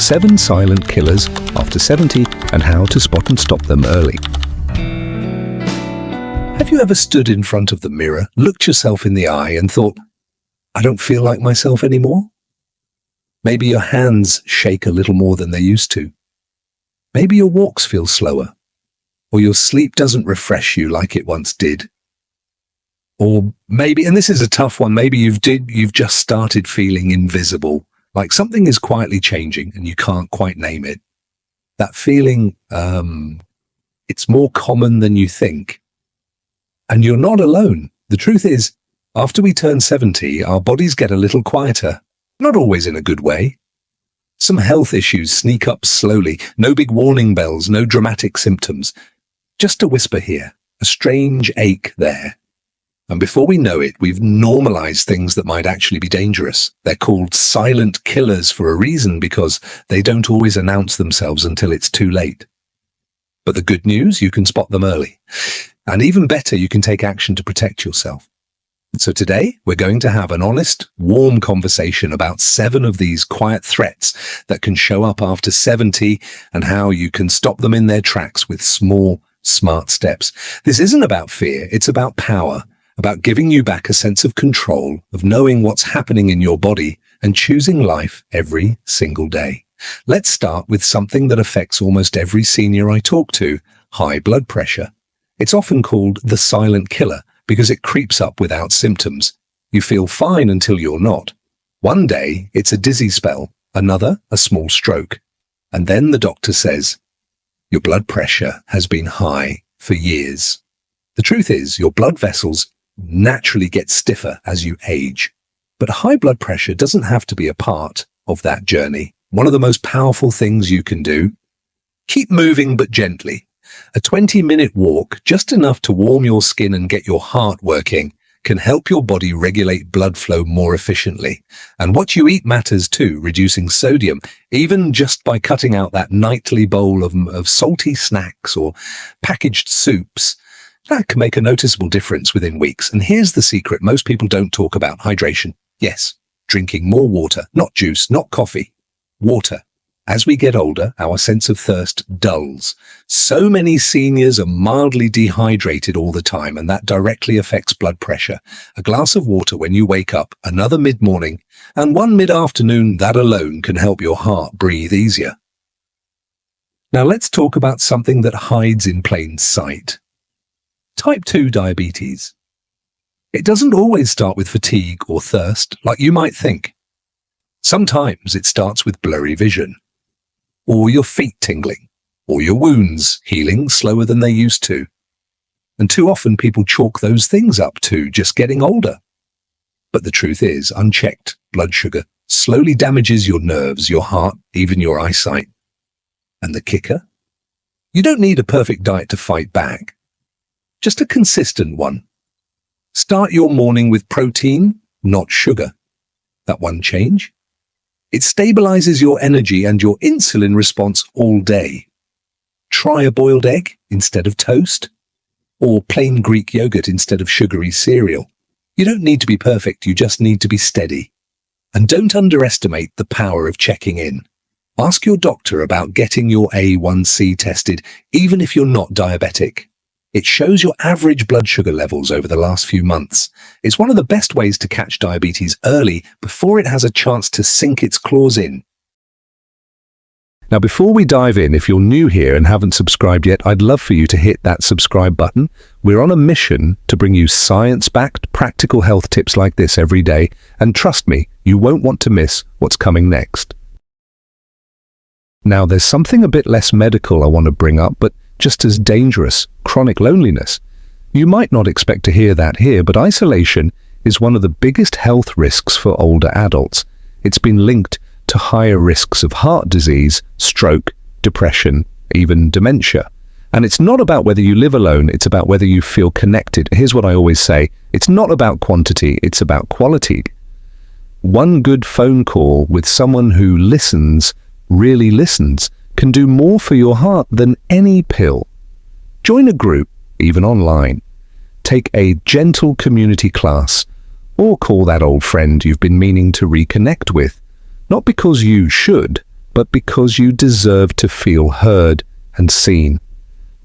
7 silent killers after 70 and how to spot and stop them early. Have you ever stood in front of the mirror, looked yourself in the eye and thought, I don't feel like myself anymore? Maybe your hands shake a little more than they used to. Maybe your walks feel slower, or your sleep doesn't refresh you like it once did. Or maybe, and this is a tough one, maybe you've just started feeling invisible, like something is quietly changing and you can't quite name it. That feeling, it's more common than you think. And you're not alone. The truth is, after we turn 70, our bodies get a little quieter, not always in a good way. Some health issues sneak up slowly, no big warning bells, no dramatic symptoms. Just a whisper here, a strange ache there. And before we know it, we've normalized things that might actually be dangerous. They're called silent killers for a reason, because they don't always announce themselves until it's too late. But the good news, you can spot them early. And even better, you can take action to protect yourself. So today, we're going to have an honest, warm conversation about 7 of these quiet threats that can show up after 70 and how you can stop them in their tracks with small, smart steps. This isn't about fear, it's about power, about giving you back a sense of control, of knowing what's happening in your body and choosing life every single day. Let's start with something that affects almost every senior I talk to, high blood pressure. It's often called the silent killer, because it creeps up without symptoms. You feel fine until you're not. One day, it's a dizzy spell, another, a small stroke. And then the doctor says, your blood pressure has been high for years. The truth is, your blood vessels naturally get stiffer as you age. But high blood pressure doesn't have to be a part of that journey. One of the most powerful things you can do, keep moving but gently. A 20-minute walk, just enough to warm your skin and get your heart working, can help your body regulate blood flow more efficiently. And what you eat matters too, reducing sodium, even just by cutting out that nightly bowl of salty snacks or packaged soups. That can make a noticeable difference within weeks. And here's the secret most people don't talk about: hydration. Yes, drinking more water, not juice, not coffee. Water. As we get older, our sense of thirst dulls. So many seniors are mildly dehydrated all the time, and that directly affects blood pressure. A glass of water when you wake up, another mid-morning, and one mid-afternoon, that alone can help your heart breathe easier. Now let's talk about something that hides in plain sight. Type 2 diabetes. It doesn't always start with fatigue or thirst, like you might think. Sometimes it starts with blurry vision, or your feet tingling, or your wounds healing slower than they used to. And too often people chalk those things up to just getting older. But the truth is, unchecked blood sugar slowly damages your nerves, your heart, even your eyesight. And the kicker? You don't need a perfect diet to fight back. Just a consistent one. Start your morning with protein, not sugar. That one change? It stabilizes your energy and your insulin response all day. Try a boiled egg instead of toast, or plain Greek yogurt instead of sugary cereal. You don't need to be perfect, you just need to be steady. And don't underestimate the power of checking in. Ask your doctor about getting your A1C tested, even if you're not diabetic. It shows your average blood sugar levels over the last few months. It's one of the best ways to catch diabetes early before it has a chance to sink its claws in. Now, before we dive in, if you're new here and haven't subscribed yet, I'd love for you to hit that subscribe button. We're on a mission to bring you science-backed, practical health tips like this every day. And trust me, you won't want to miss what's coming next. Now, there's something a bit less medical I want to bring up, but just as dangerous: chronic loneliness. You might not expect to hear that here, but isolation is one of the biggest health risks for older adults. It's been linked to higher risks of heart disease, stroke, depression, even dementia. And it's not about whether you live alone, it's about whether you feel connected. Here's what I always say: it's not about quantity, it's about quality. One good phone call with someone who listens, really listens, can do more for your heart than any pill. Join a group, even online. Take a gentle community class, or call that old friend you've been meaning to reconnect with. Not because you should, but because you deserve to feel heard and seen.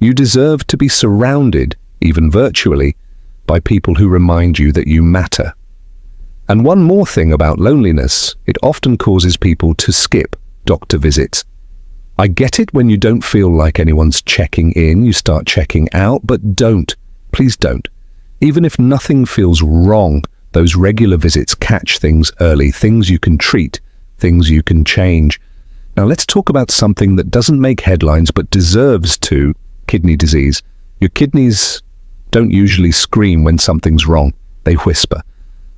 You deserve to be surrounded, even virtually, by people who remind you that you matter. And one more thing about loneliness, it often causes people to skip doctor visits. I get it when you don't feel like anyone's checking in, you start checking out, but don't. Please don't. Even if nothing feels wrong, those regular visits catch things early, things you can treat, things you can change. Now let's talk about something that doesn't make headlines but deserves to: kidney disease. Your kidneys don't usually scream when something's wrong. They whisper.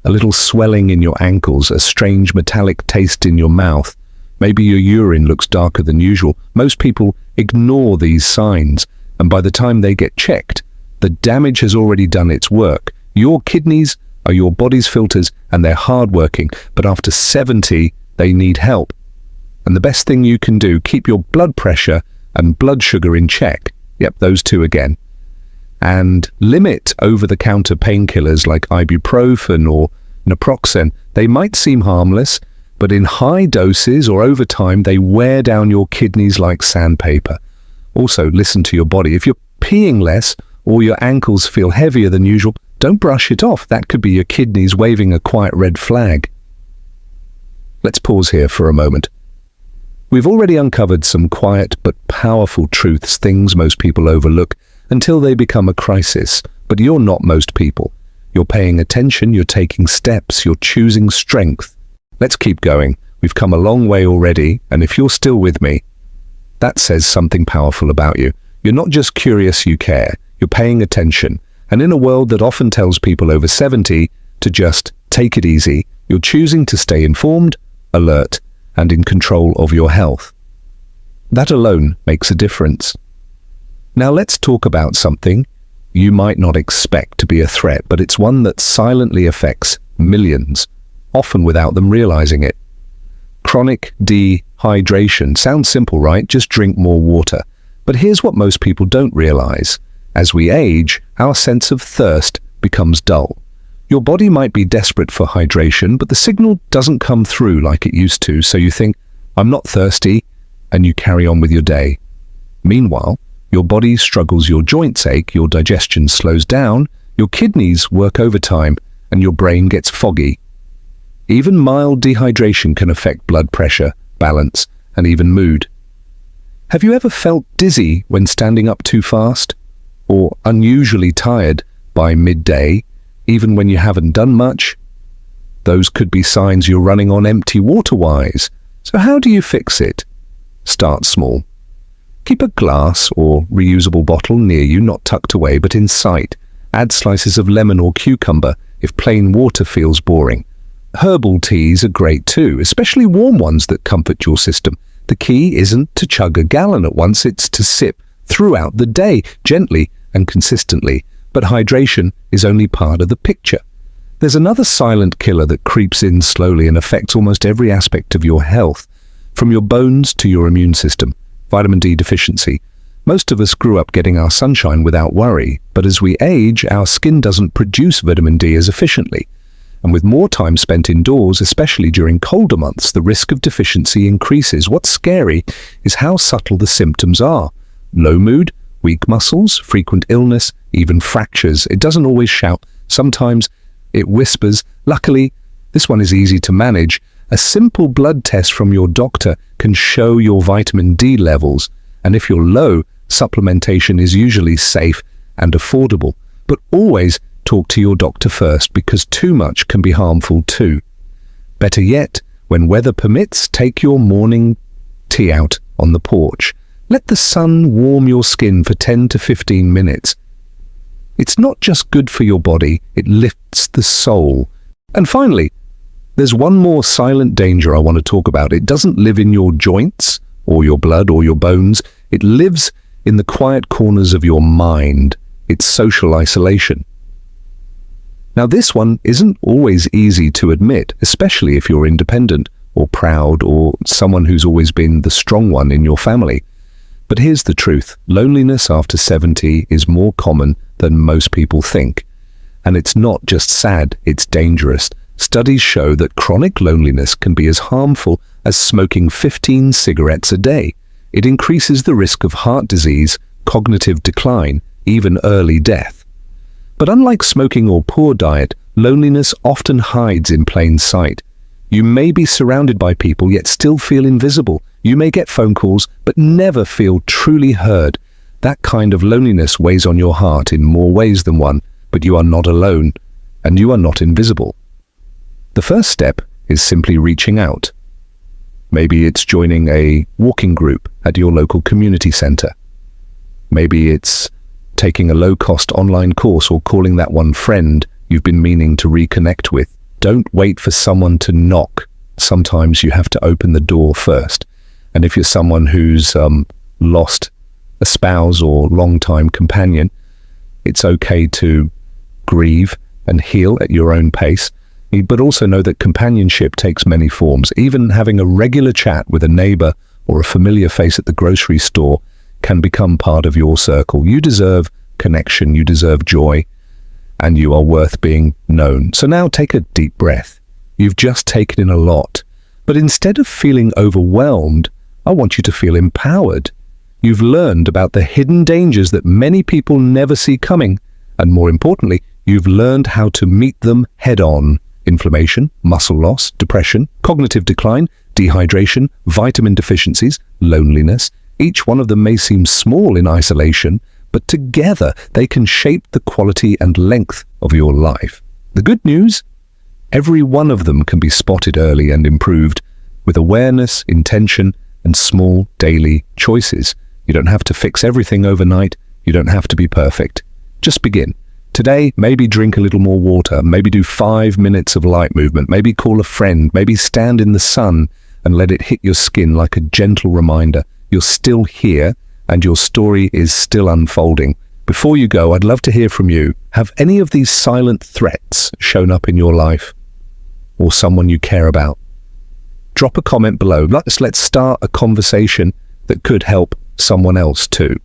A little swelling in your ankles, a strange metallic taste in your mouth. Maybe your urine looks darker than usual. Most people ignore these signs, and by the time they get checked, the damage has already done its work. Your kidneys are your body's filters, and they're hardworking, but after 70, they need help. And the best thing you can do, keep your blood pressure and blood sugar in check. Yep, those two again. And limit over-the-counter painkillers like ibuprofen or naproxen. They might seem harmless, but in high doses or over time, they wear down your kidneys like sandpaper. Also, listen to your body. If you're peeing less or your ankles feel heavier than usual, don't brush it off. That could be your kidneys waving a quiet red flag. Let's pause here for a moment. We've already uncovered some quiet but powerful truths, things most people overlook until they become a crisis. But you're not most people. You're paying attention, you're taking steps, you're choosing strength. Let's keep going. We've come a long way already, and if you're still with me, that says something powerful about you. You're not just curious, you care. You're paying attention. And in a world that often tells people over 70 to just take it easy, you're choosing to stay informed, alert, and in control of your health. That alone makes a difference. Now let's talk about something you might not expect to be a threat, but it's one that silently affects millions, often without them realizing it. Chronic dehydration. Sounds simple, right? Just drink more water. But here's what most people don't realize. As we age, our sense of thirst becomes dull. Your body might be desperate for hydration, but the signal doesn't come through like it used to, so you think, I'm not thirsty, and you carry on with your day. Meanwhile, your body struggles, your joints ache, your digestion slows down, your kidneys work overtime, and your brain gets foggy. Even mild dehydration can affect blood pressure, balance, and even mood. Have you ever felt dizzy when standing up too fast? Or unusually tired by midday, even when you haven't done much? Those could be signs you're running on empty water-wise. So how do you fix it? Start small. Keep a glass or reusable bottle near you, not tucked away, but in sight. Add slices of lemon or cucumber if plain water feels boring. Herbal teas are great too, especially warm ones that comfort your system. The key isn't to chug a gallon at once, it's to sip throughout the day, gently and consistently. But hydration is only part of the picture. There's another silent killer that creeps in slowly and affects almost every aspect of your health, from your bones to your immune system. Vitamin D deficiency. Most of us grew up getting our sunshine without worry, but as we age, our skin doesn't produce vitamin D as efficiently. And with more time spent indoors, especially during colder months, the risk of deficiency increases. What's scary is how subtle the symptoms are. Low mood, weak muscles, frequent illness, even fractures. It doesn't always shout. Sometimes it whispers. Luckily, this one is easy to manage. A simple blood test from your doctor can show your vitamin D levels. And if you're low, supplementation is usually safe and affordable. But always talk to your doctor first, because too much can be harmful too. Better yet, when weather permits, take your morning tea out on the porch. Let the sun warm your skin for 10 to 15 minutes. It's not just good for your body, it lifts the soul. And finally, there's one more silent danger I want to talk about. It doesn't live in your joints or your blood or your bones. It lives in the quiet corners of your mind. It's social isolation. Now, this one isn't always easy to admit, especially if you're independent or proud or someone who's always been the strong one in your family. But here's the truth. Loneliness after 70 is more common than most people think. And it's not just sad, it's dangerous. Studies show that chronic loneliness can be as harmful as smoking 15 cigarettes a day. It increases the risk of heart disease, cognitive decline, even early death. But unlike smoking or poor diet, loneliness often hides in plain sight. You may be surrounded by people yet still feel invisible. You may get phone calls but never feel truly heard. That kind of loneliness weighs on your heart in more ways than one, but you are not alone, and you are not invisible. The first step is simply reaching out. Maybe it's joining a walking group at your local community center. Maybe it's taking a low-cost online course or calling that one friend you've been meaning to reconnect with. Don't wait for someone to knock. Sometimes you have to open the door first. And if you're someone who's lost a spouse or long-time companion, it's okay to grieve and heal at your own pace. But also know that companionship takes many forms. Even having a regular chat with a neighbor or a familiar face at the grocery store can become part of your circle. You deserve connection, you deserve joy, and you are worth being known. So now take a deep breath. You've just taken in a lot. But instead of feeling overwhelmed, I want you to feel empowered. You've learned about the hidden dangers that many people never see coming. And more importantly, you've learned how to meet them head-on. Inflammation, muscle loss, depression, cognitive decline, dehydration, vitamin deficiencies, loneliness. Each one of them may seem small in isolation, but together they can shape the quality and length of your life. The good news? Every one of them can be spotted early and improved with awareness, intention, and small daily choices. You don't have to fix everything overnight. You don't have to be perfect. Just begin. Today, maybe drink a little more water, maybe do 5 minutes of light movement, maybe call a friend, maybe stand in the sun and let it hit your skin like a gentle reminder. You're still here and your story is still unfolding. Before you go, I'd love to hear from you. Have any of these silent threats shown up in your life or someone you care about? Drop a comment below. Let's start a conversation that could help someone else too.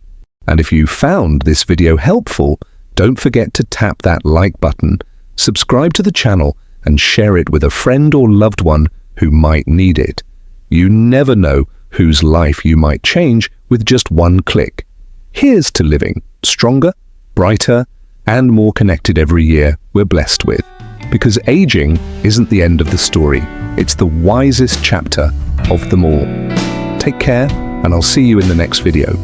And if you found this video helpful, don't forget to tap that like button, subscribe to the channel, and share it with a friend or loved one who might need it. You never know whose life you might change with just one click. Here's to living stronger, brighter, and more connected every year we're blessed with. Because aging isn't the end of the story. It's the wisest chapter of them all. Take care, and I'll see you in the next video.